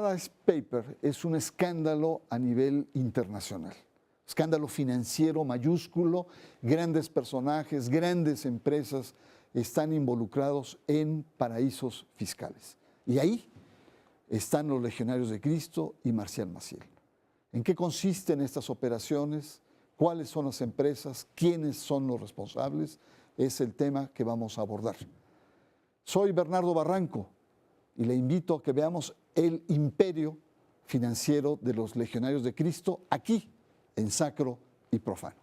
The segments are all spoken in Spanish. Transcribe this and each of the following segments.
Paradise Paper es un escándalo a nivel internacional. Escándalo financiero mayúsculo, grandes personajes, grandes empresas están involucrados en paraísos fiscales. Y ahí están los Legionarios de Cristo y Marcial Maciel. ¿En qué consisten estas operaciones? ¿Cuáles son las empresas? ¿Quiénes son los responsables? Es el tema que vamos a abordar. Soy Bernardo Barranco y le invito a que veamos el imperio financiero de los Legionarios de Cristo aquí en Sacro y Profano.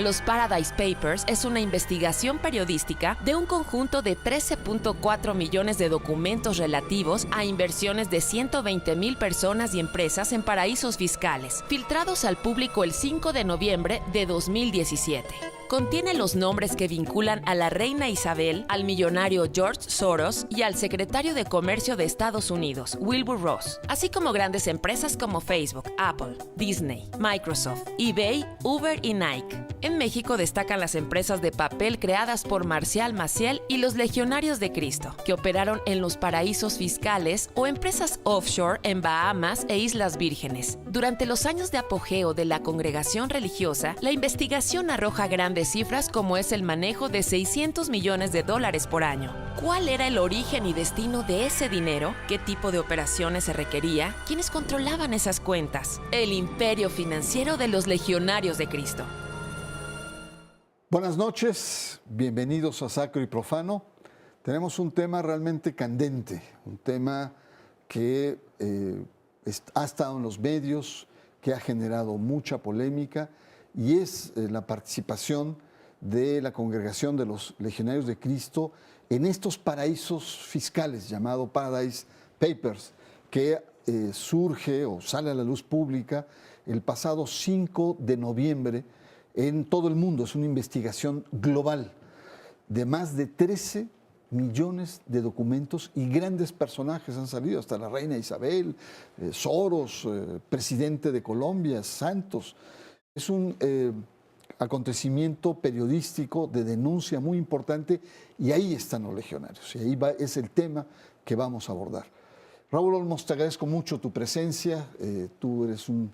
Los Paradise Papers es una investigación periodística de un conjunto de 13.4 millones de documentos relativos a inversiones de 120,000 personas y empresas en paraísos fiscales, filtrados al público el 5 de noviembre de 2017. Contiene los nombres que vinculan a la reina Isabel, al millonario George Soros y al secretario de Comercio de Estados Unidos, Wilbur Ross, así como grandes empresas como Facebook, Apple, Disney, Microsoft, eBay, Uber y Nike. En México destacan las empresas de papel creadas por Marcial Maciel y los Legionarios de Cristo, que operaron en los paraísos fiscales o empresas offshore en Bahamas e Islas Vírgenes. Durante los años de apogeo de la congregación religiosa, la investigación arroja grandes cifras como es el manejo de $600 millones por año. ¿Cuál era el origen y destino de ese dinero? ¿Qué tipo de operaciones se requería? ¿Quiénes controlaban esas cuentas? El imperio financiero de los Legionarios de Cristo. Buenas noches, bienvenidos a Sacro y Profano. Tenemos un tema realmente candente, un tema que ha estado en los medios, que ha generado mucha polémica, y es la participación de la congregación de los Legionarios de Cristo en estos paraísos fiscales llamado Paradise Papers, que surge o sale a la luz pública el pasado 5 de noviembre en todo el mundo. Es una investigación global de más de 13 millones de documentos y grandes personajes han salido, hasta la reina Isabel, Soros, presidente de Colombia, Santos. Es un acontecimiento periodístico de denuncia muy importante y ahí están los legionarios y ahí es el tema que vamos a abordar. Raúl Olmos, te agradezco mucho tu presencia, tú eres un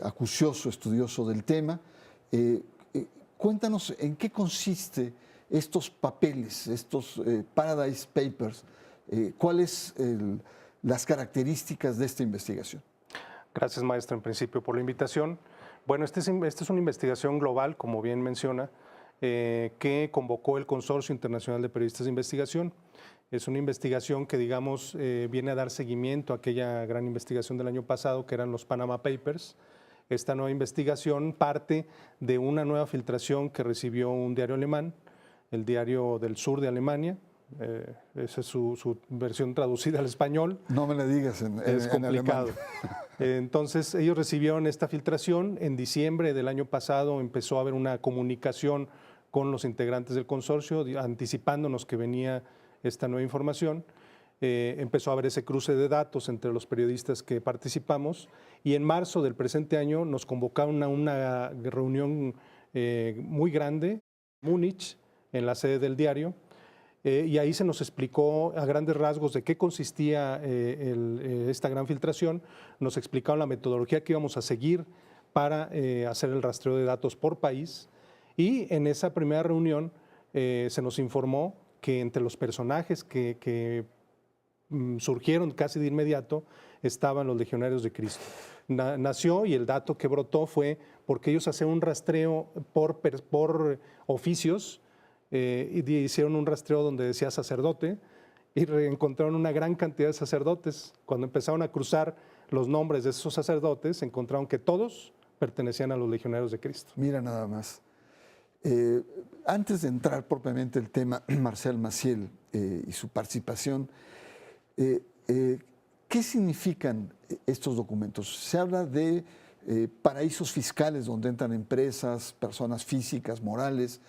acucioso estudioso del tema. Cuéntanos en qué consiste estos papeles, estos Paradise Papers, cuáles las características de esta investigación. Gracias, maestro, en principio por la invitación. Bueno, esta es una investigación global, como bien menciona, que convocó el Consorcio Internacional de Periodistas de Investigación. Es una investigación que, digamos, viene a dar seguimiento a aquella gran investigación del año pasado, que eran los Panama Papers. Esta nueva investigación parte de una nueva filtración que recibió un diario alemán, el Diario del Sur de Alemania. Esa es su versión traducida al español. No me la digas es complicado. En alemán. Entonces ellos recibieron esta filtración. En diciembre del año pasado empezó a haber una comunicación con los integrantes del consorcio, anticipándonos que venía esta nueva información. Empezó a haber ese cruce de datos entre los periodistas que participamos y en marzo del presente año nos convocaron a una reunión muy grande en Múnich, en la sede del diario. Y ahí se nos explicó a grandes rasgos de qué consistía esta gran filtración. Nos explicaron la metodología que íbamos a seguir para hacer el rastreo de datos por país. Y en esa primera reunión se nos informó que entre los personajes que surgieron casi de inmediato estaban los Legionarios de Cristo. Nació y el dato que brotó fue porque ellos hacían un rastreo por oficios. Y hicieron un rastreo donde decía sacerdote y encontraron una gran cantidad de sacerdotes. Cuando empezaron a cruzar los nombres de esos sacerdotes, encontraron que todos pertenecían a los Legionarios de Cristo. Mira nada más. Antes de entrar propiamente el tema Marcial Maciel y su participación, ¿qué significan estos documentos? Se habla de paraísos fiscales donde entran empresas, personas físicas, morales.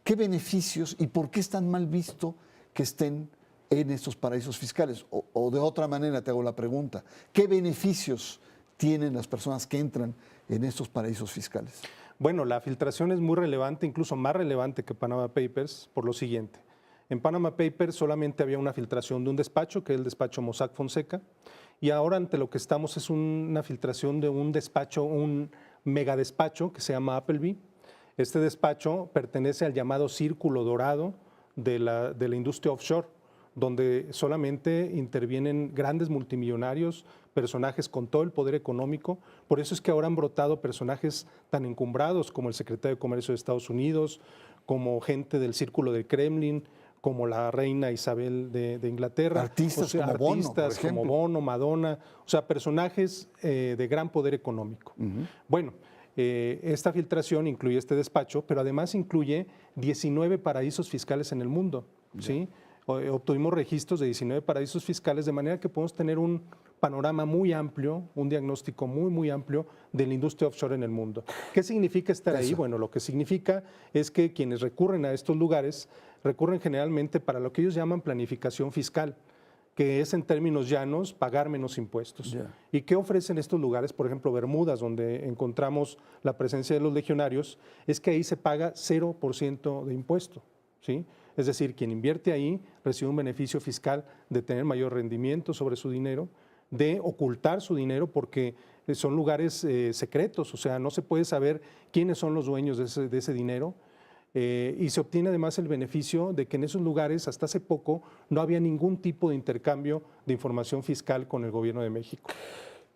¿Qué beneficios y por qué es tan mal visto que estén en estos paraísos fiscales? O de otra manera te hago la pregunta, ¿qué beneficios tienen las personas que entran en estos paraísos fiscales? Bueno, la filtración es muy relevante, incluso más relevante que Panama Papers, por lo siguiente. En Panama Papers solamente había una filtración de un despacho, que es el despacho Mossack Fonseca, y ahora ante lo que estamos es una filtración de un despacho, un megadespacho que se llama Appleby. Este despacho pertenece al llamado Círculo Dorado de la industria offshore, donde solamente intervienen grandes multimillonarios, personajes con todo el poder económico. Por eso es que ahora han brotado personajes tan encumbrados como el secretario de Comercio de Estados Unidos, como gente del Círculo del Kremlin, como la reina Isabel de Inglaterra. Artistas como Bono, por ejemplo. como Bono, Madonna, o sea, personajes de gran poder económico. Bueno, esta filtración incluye este despacho, pero además incluye 19 paraísos fiscales en el mundo, ¿sí? Obtuvimos registros de 19 paraísos fiscales, de manera que podemos tener un panorama muy amplio, un diagnóstico muy amplio de la industria offshore en el mundo. ¿Qué significa estar ahí? Bueno, lo que significa es que quienes recurren a estos lugares recurren generalmente para lo que ellos llaman planificación fiscal, que es en términos llanos pagar menos impuestos. ¿Y qué ofrecen estos lugares? Por ejemplo, Bermudas, donde encontramos la presencia de los legionarios, es que ahí se paga 0% de impuesto, ¿sí? Es decir, quien invierte ahí recibe un beneficio fiscal de tener mayor rendimiento sobre su dinero, de ocultar su dinero porque son lugares secretos, o sea, no se puede saber quiénes son los dueños de ese dinero. Y se obtiene además el beneficio de que en esos lugares hasta hace poco no había ningún tipo de intercambio de información fiscal con el gobierno de México.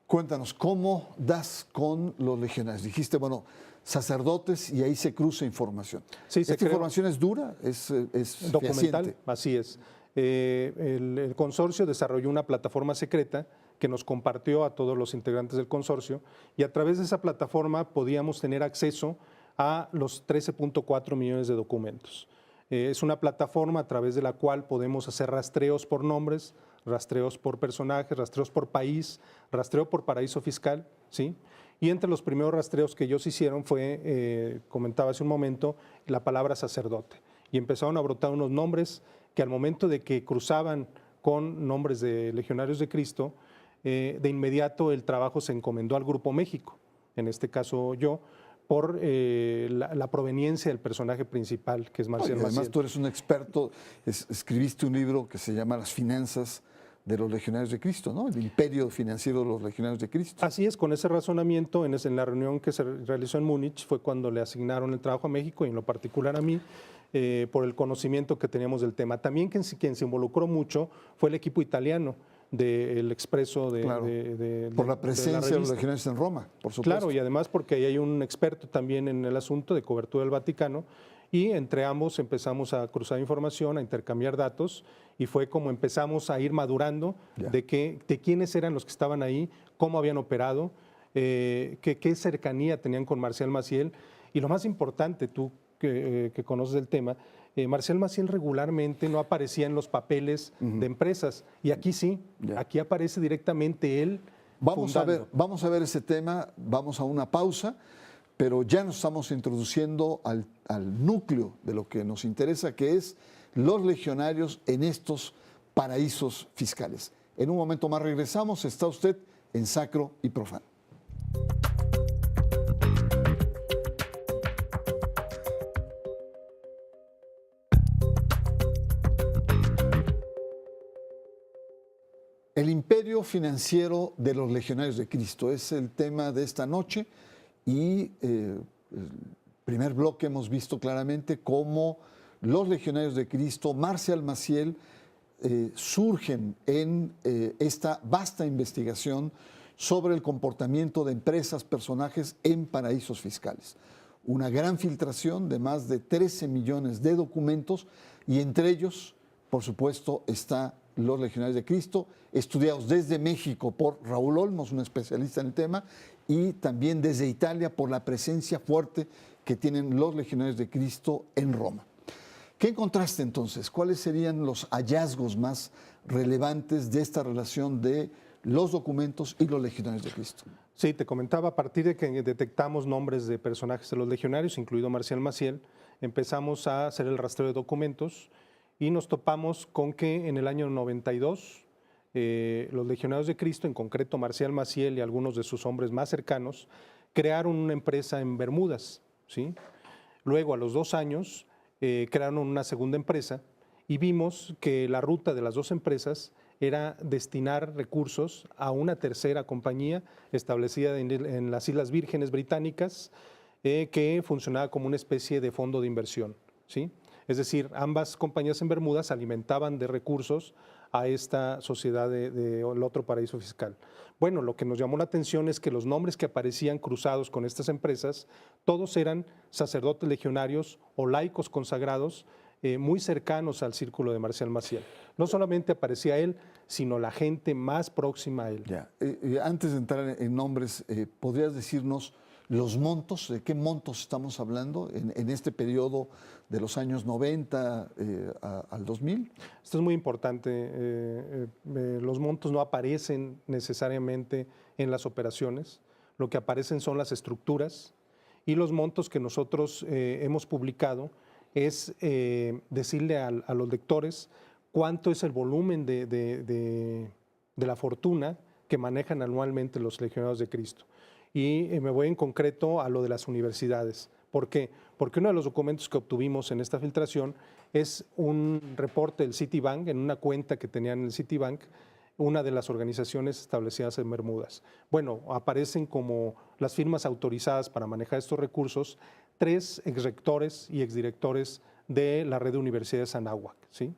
Cuéntanos, ¿cómo das con los legionarios? Dijiste, bueno, sacerdotes y ahí se cruza información. Sí, ¿Esta información es dura? ¿Es documental? fehaciente? Así es. El consorcio desarrolló una plataforma secreta que nos compartió a todos los integrantes del consorcio y a través de esa plataforma podíamos tener acceso a los 13.4 millones de documentos. Es una plataforma a través de la cual podemos hacer rastreos por nombres, rastreos por personajes, rastreos por país, rastreo por paraíso fiscal, ¿sí? Y entre los primeros rastreos que ellos hicieron fue, comentaba hace un momento, la palabra sacerdote. Y empezaron a brotar unos nombres que al momento de que cruzaban con nombres de legionarios de Cristo, de inmediato el trabajo se encomendó al Grupo México, en este caso yo, por la proveniencia del personaje principal, que es Marcial Maciel. Además, tú eres un experto, escribiste un libro que se llama Las finanzas de los legionarios de Cristo, ¿no? El imperio financiero de los legionarios de Cristo. Así es, con ese razonamiento, en la reunión que se realizó en Múnich, fue cuando le asignaron el trabajo a México y en lo particular a mí, por el conocimiento que teníamos del tema. También quien se involucró mucho fue el equipo italiano del Expreso por la presencia de los legionarios en Roma, por supuesto. Claro, y además porque ahí hay un experto también en el asunto de cobertura del Vaticano, y entre ambos empezamos a cruzar información, a intercambiar datos, y fue como empezamos a ir madurando de quiénes eran los que estaban ahí, cómo habían operado, qué cercanía tenían con Marcial Maciel, y lo más importante, tú que conoces el tema, Marcial Maciel regularmente no aparecía en los papeles de empresas, y aquí sí, aquí aparece directamente él. Vamos a ver ese tema, vamos a una pausa, pero ya nos estamos introduciendo al núcleo de lo que nos interesa, que es los legionarios en estos paraísos fiscales. En un momento más regresamos, está usted en Sacro y Profano. El imperio financiero de los legionarios de Cristo es el tema de esta noche y el primer bloque hemos visto claramente cómo los legionarios de Cristo, Marcial Maciel, surgen en esta vasta investigación sobre el comportamiento de empresas, personajes en paraísos fiscales. Una gran filtración de más de 13 millones de documentos y entre ellos, por supuesto, está los legionarios de Cristo, estudiados desde México por Raúl Olmos, un especialista en el tema, y también desde Italia por la presencia fuerte que tienen los legionarios de Cristo en Roma. ¿Qué encontraste entonces? ¿Cuáles serían los hallazgos más relevantes de esta relación de los documentos y los legionarios de Cristo? Sí, te comentaba, a partir de que detectamos nombres de personajes de los legionarios, incluido Marcial Maciel, empezamos a hacer el rastreo de documentos y nos topamos con que en el año 92 los legionarios de Cristo, en concreto Marcial Maciel y algunos de sus hombres más cercanos, crearon una empresa en Bermudas, ¿sí? Luego, a los 2 años, crearon una segunda empresa y vimos que la ruta de las dos empresas era destinar recursos a una tercera compañía establecida en las Islas Vírgenes Británicas, que funcionaba como una especie de fondo de inversión, ¿sí? Es decir, ambas compañías en Bermudas alimentaban de recursos a esta sociedad del otro paraíso fiscal. Bueno, lo que nos llamó la atención es que los nombres que aparecían cruzados con estas empresas, todos eran sacerdotes legionarios o laicos consagrados muy cercanos al círculo de Marcial Maciel. No solamente aparecía él, sino la gente más próxima a él. Ya. Antes de entrar en nombres, ¿podrías decirnos los montos? ¿De qué montos estamos hablando en este periodo de los años 90 al 2000? Esto es muy importante. Los montos no aparecen necesariamente en las operaciones. Lo que aparecen son las estructuras, y los montos que nosotros hemos publicado es decirle a los lectores cuánto es el volumen de la fortuna que manejan anualmente los legionarios de Cristo. Y me voy en concreto a lo de las universidades. ¿Por qué? Porque uno de los documentos que obtuvimos en esta filtración es un reporte del Citibank, en una cuenta que tenían en el Citibank, una de las organizaciones establecidas en Bermudas. Bueno, aparecen como las firmas autorizadas para manejar estos recursos 3 exrectores y exdirectores de la red de universidades Anáhuac, ¿sí?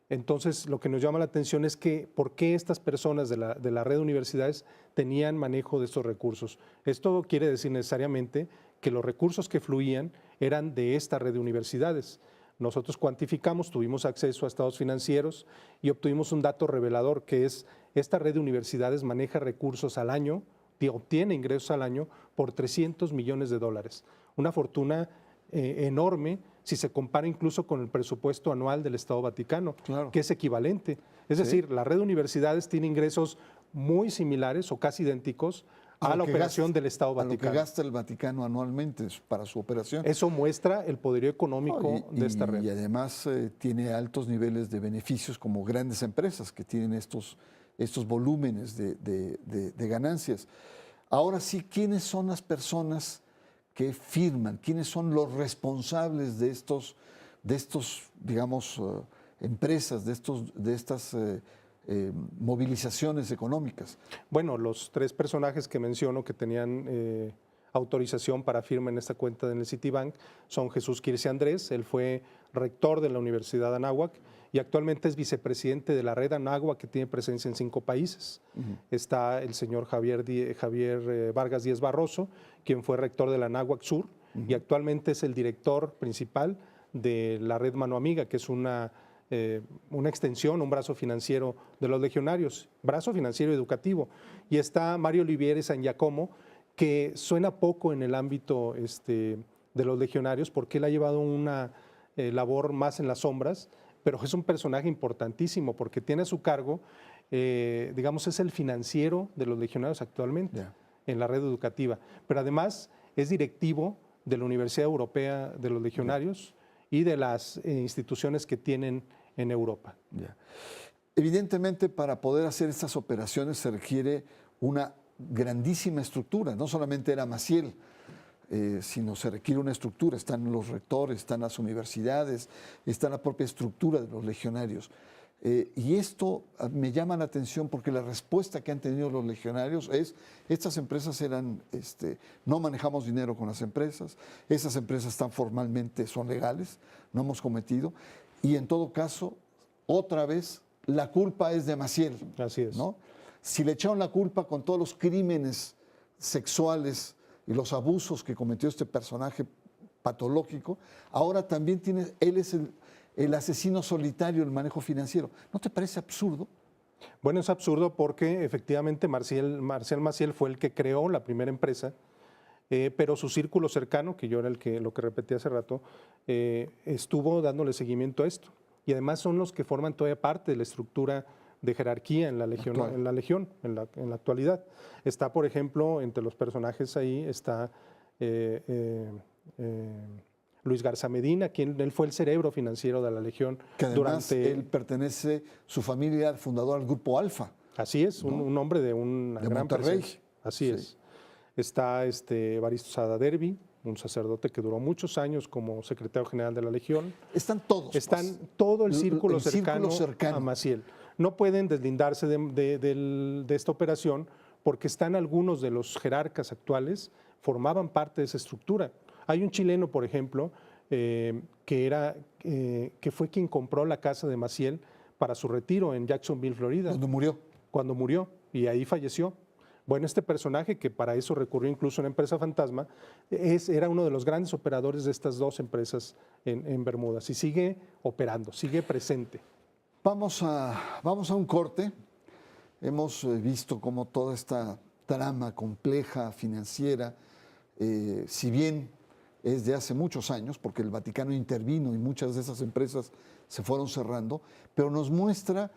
Entonces, lo que nos llama la atención es que por qué estas personas de la red de universidades tenían manejo de estos recursos. Esto quiere decir necesariamente que los recursos que fluían eran de esta red de universidades. Nosotros cuantificamos, tuvimos acceso a estados financieros y obtuvimos un dato revelador, que es esta red de universidades maneja recursos al año, obtiene ingresos al año por $300 millones. Una fortuna enorme si se compara incluso con el presupuesto anual del Estado Vaticano, Claro. que es equivalente. Es decir, la red de universidades tiene ingresos muy similares o casi idénticos a la operación del Estado Vaticano. A lo que gasta el Vaticano anualmente para su operación. Eso muestra el poderío económico de esta red. Y además tiene altos niveles de beneficios como grandes empresas que tienen estos volúmenes de ganancias. Ahora sí, ¿quiénes son las personas que firman? ¿Quiénes son los responsables de estos digamos, empresas, de estas movilizaciones económicas? Bueno, los 3 personajes que menciono que tenían autorización para firma en esta cuenta en el Citibank son Jesús Quirce Andrés. Él fue rector de la Universidad Anáhuac y actualmente es vicepresidente de la red Anáhuac, que tiene presencia en 5 países. Está el señor Javier Vargas Díez Barroso, quien fue rector de la Anáhuac Sur y actualmente es el director principal de la red Mano Amiga, que es una extensión, un brazo financiero de los legionarios, brazo financiero educativo. Y está Mario Olivieri San Giacomo, que suena poco en el ámbito de los legionarios porque él ha llevado una labor más en las sombras, pero es un personaje importantísimo porque tiene a su cargo, digamos, es el financiero de los legionarios actualmente en la red educativa, pero además es directivo de la Universidad Europea de los Legionarios y de las instituciones que tienen en Europa. Evidentemente, para poder hacer estas operaciones se requiere una grandísima estructura. No solamente era Maciel, sino se requiere una estructura. Están los rectores, están las universidades, está la propia estructura de los legionarios. Y esto me llama la atención porque la respuesta que han tenido los legionarios es: estas empresas no manejamos dinero con las empresas, esas empresas están formalmente, son legales, no hemos cometido, y en todo caso, otra vez, la culpa es de Maciel. Así es. ¿No? Si le echaron la culpa con todos los crímenes sexuales y los abusos que cometió este personaje patológico, ahora también él es el asesino solitario del manejo financiero. ¿No te parece absurdo? Bueno, es absurdo porque efectivamente Marcial Maciel fue el que creó la primera empresa, pero su círculo cercano, que yo era lo que repetí hace rato, estuvo dándole seguimiento a esto. Y además son los que forman todavía parte de la estructura de jerarquía en la Legión, en la actualidad. Está, por ejemplo, entre los personajes ahí está Luis Garza Medina, quien él fue el cerebro financiero de la Legión. Que además él pertenece, su familia al fundador del Grupo Alfa. Así es, ¿no? un hombre de una gran Monterrey. presencia. Así es. Está Evaristo Sada Derby, un sacerdote que duró muchos años como secretario general de la Legión. Están todos. Están pues. todo el círculo, El círculo cercano a Maciel. No pueden deslindarse de esta operación porque están algunos de los jerarcas actuales, formaban parte de esa estructura. Hay un chileno, por ejemplo, que fue quien compró la casa de Maciel para su retiro en Jacksonville, Florida. Cuando murió, y ahí falleció. Bueno, este personaje, que para eso recurrió incluso a una empresa fantasma, era uno de los grandes operadores de estas dos empresas en Bermudas y sigue operando, sigue presente. Vamos a un corte. Hemos visto cómo toda esta trama compleja financiera, si bien es de hace muchos años, porque el Vaticano intervino y muchas de esas empresas se fueron cerrando, pero nos muestra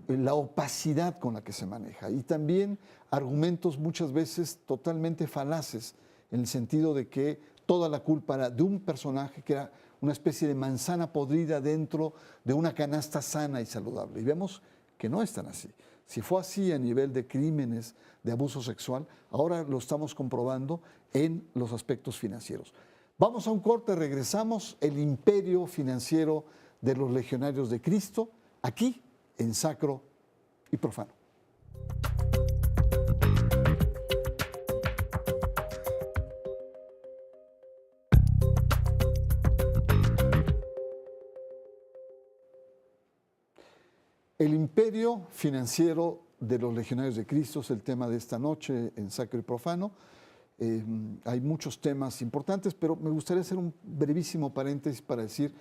la opacidad con la que se maneja y también argumentos muchas veces totalmente falaces, en el sentido de que toda la culpa era de un personaje que era una especie de manzana podrida dentro de una canasta sana y saludable. Y vemos que no es tan así. Si fue así a nivel de crímenes, de abuso sexual, ahora lo estamos comprobando en los aspectos financieros. Vamos a un corte, regresamos. El imperio financiero de los legionarios de Cristo, aquí en Sacro y Profano. El imperio financiero de los legionarios de Cristo es el tema de esta noche en Sacro y Profano. Hay muchos temas importantes, pero me gustaría hacer un brevísimo paréntesis para decir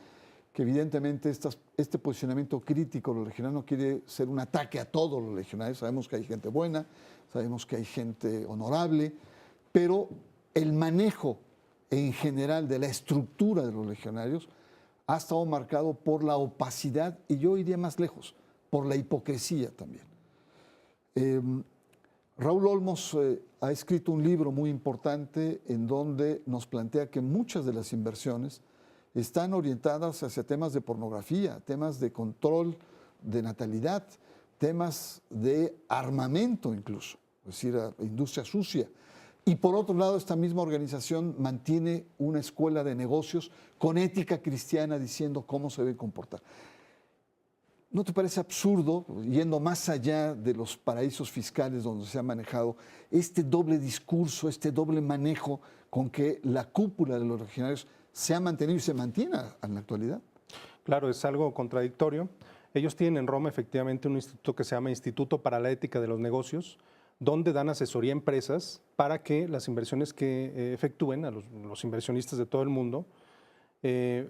que evidentemente este posicionamiento crítico de los legionarios no quiere ser un ataque a todos los legionarios. Sabemos que hay gente buena, sabemos que hay gente honorable, pero el manejo en general de la estructura de los legionarios ha estado marcado por la opacidad y yo iría más lejos, por la hipocresía también. Raúl Olmos ha escrito un libro muy importante en donde nos plantea que muchas de las inversiones están orientadas hacia temas de pornografía, temas de control de natalidad, temas de armamento incluso, es decir, industria sucia. Y por otro lado, esta misma organización mantiene una escuela de negocios con ética cristiana diciendo cómo se debe comportar. ¿No te parece absurdo, yendo más allá de los paraísos fiscales donde se ha manejado, este doble discurso, este doble manejo con que la cúpula de los legionarios se ha mantenido y se mantiene en la actualidad? Claro, es algo contradictorio. Ellos tienen en Roma efectivamente un instituto que se llama Instituto para la Ética de los Negocios, donde dan asesoría a empresas para que las inversiones que efectúen a los inversionistas de todo el mundo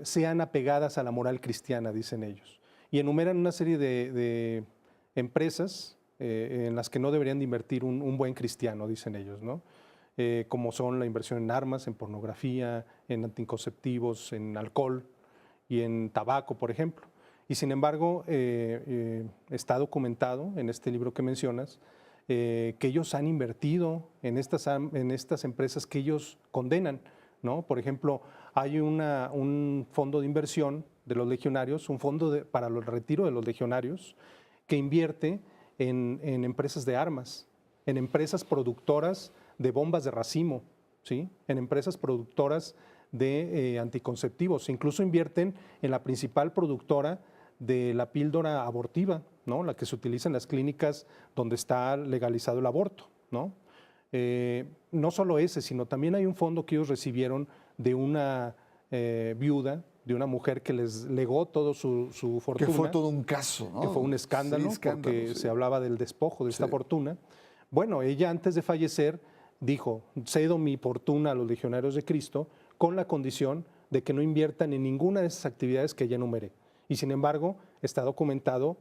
sean apegadas a la moral cristiana, dicen ellos. Y enumeran una serie de empresas en las que no deberían de invertir un buen cristiano, dicen ellos, ¿no? Como son la inversión en armas, en pornografía, en anticonceptivos, en alcohol y en tabaco, por ejemplo. Y sin embargo, está documentado en este libro que mencionas que ellos han invertido en estas empresas que ellos condenan, ¿no? Por ejemplo, hay un fondo de inversión de los legionarios, un fondo para el retiro de los legionarios, que invierte en empresas de armas, en empresas productoras de bombas de racimo, ¿sí? En empresas productoras de anticonceptivos. Incluso invierten en la principal productora de la píldora abortiva, ¿no? La que se utiliza en las clínicas donde está legalizado el aborto, ¿no? No solo ese, sino también hay un fondo que ellos recibieron de una viuda, de una mujer que les legó todo su fortuna. Que fue todo un caso, ¿no? Que fue un escándalo, sí, porque se hablaba del despojo de esta fortuna. Bueno, ella antes de fallecer dijo, cedo mi fortuna a los legionarios de Cristo con la condición de que no inviertan en ninguna de esas actividades que ella enumeré. Y sin embargo, está documentado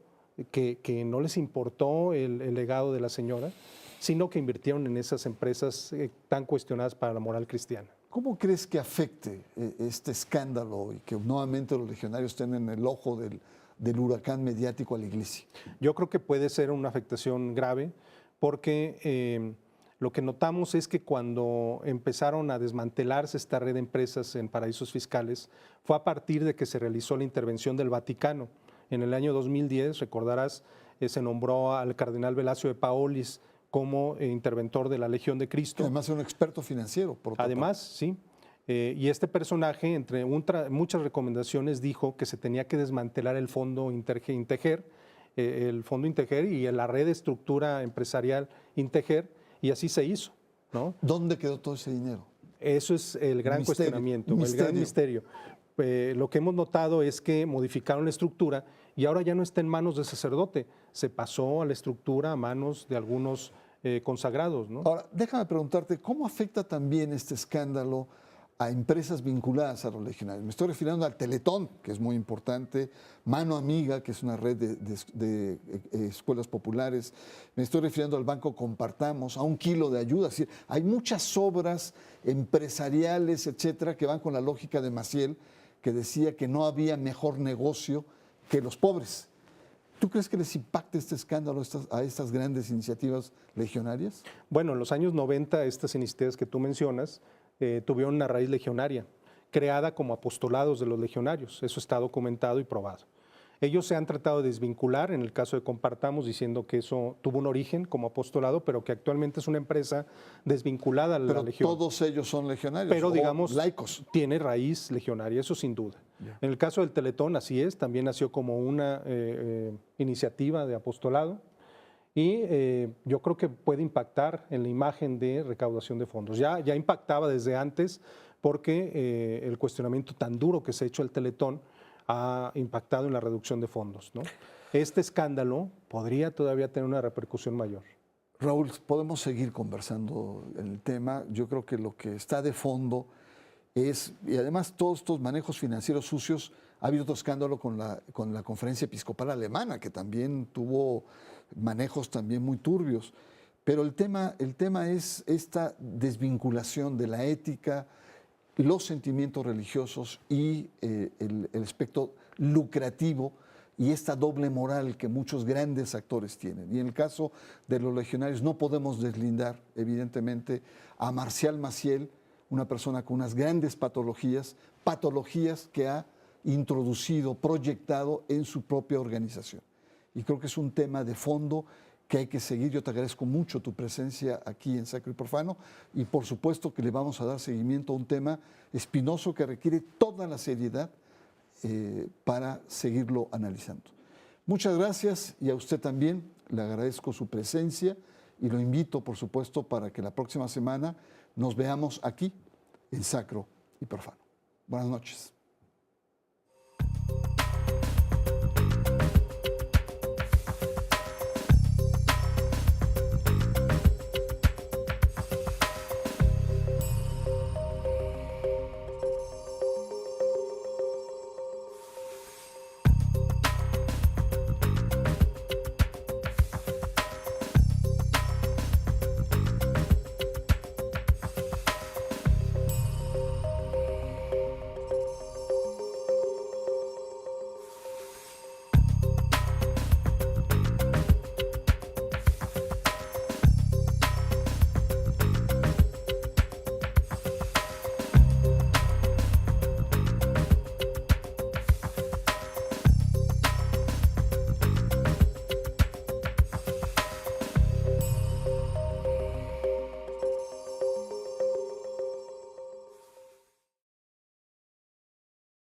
que no les importó el legado de la señora, sino que invirtieron en esas empresas tan cuestionadas para la moral cristiana. ¿Cómo crees que afecte este escándalo y que nuevamente los legionarios estén en el ojo del huracán mediático a la iglesia? Yo creo que puede ser una afectación grave porque lo que notamos es que cuando empezaron a desmantelarse esta red de empresas en paraísos fiscales fue a partir de que se realizó la intervención del Vaticano. En el año 2010, recordarás, se nombró al cardenal Velasio de Paolis como interventor de la Legión de Cristo. Además, es un experto financiero. Además, sí. Y este personaje, entre muchas recomendaciones, dijo que se tenía que desmantelar el fondo Integer, el fondo Integer y la red de estructura empresarial Integer, y así se hizo, ¿no? ¿Dónde quedó todo ese dinero? Eso es el gran cuestionamiento, el gran misterio. Lo que hemos notado es que modificaron la estructura y ahora ya no está en manos del sacerdote, se pasó a la estructura a manos de algunos consagrados, ¿no? Ahora, déjame preguntarte, ¿cómo afecta también este escándalo a empresas vinculadas a los legionarios? Me estoy refiriendo al Teletón, que es muy importante, Mano Amiga, que es una red de escuelas populares, me estoy refiriendo al Banco Compartamos, a Un Kilo de Ayuda. Es decir, hay muchas obras empresariales, etcétera, que van con la lógica de Maciel, que decía que no había mejor negocio que los pobres. ¿Tú crees que les impacte este escándalo a estas grandes iniciativas legionarias? Bueno, en los años 90, estas iniciativas que tú mencionas tuvieron una raíz legionaria, creada como apostolados de los legionarios. Eso está documentado y probado. Ellos se han tratado de desvincular, en el caso de Compartamos, diciendo que eso tuvo un origen como apostolado, pero que actualmente es una empresa desvinculada a la Legión. Pero todos ellos son legionarios, pero digamos, laicos. Tiene raíz legionaria, eso sin duda. Yeah. En el caso del Teletón, así es, también nació como una iniciativa de apostolado y yo creo que puede impactar en la imagen de recaudación de fondos. Ya impactaba desde antes porque el cuestionamiento tan duro que se ha hecho al Teletón ha impactado en la reducción de fondos, ¿no? Este escándalo podría todavía tener una repercusión mayor. Raúl, podemos seguir conversando en el tema. Yo creo que lo que está de fondo es, y además todos estos manejos financieros sucios, ha habido otro escándalo con la Conferencia Episcopal Alemana, que también tuvo manejos también muy turbios. Pero el tema es esta desvinculación de la ética, los sentimientos religiosos y el aspecto lucrativo y esta doble moral que muchos grandes actores tienen. Y en el caso de los legionarios no podemos deslindar, evidentemente, a Marcial Maciel, una persona con unas grandes patologías que ha introducido, proyectado en su propia organización. Y creo que es un tema de fondo que hay que seguir. Yo te agradezco mucho tu presencia aquí en Sacro y Profano y por supuesto que le vamos a dar seguimiento a un tema espinoso que requiere toda la seriedad para seguirlo analizando. Muchas gracias y a usted también le agradezco su presencia y lo invito por supuesto para que la próxima semana nos veamos aquí en Sacro y Profano. Buenas noches.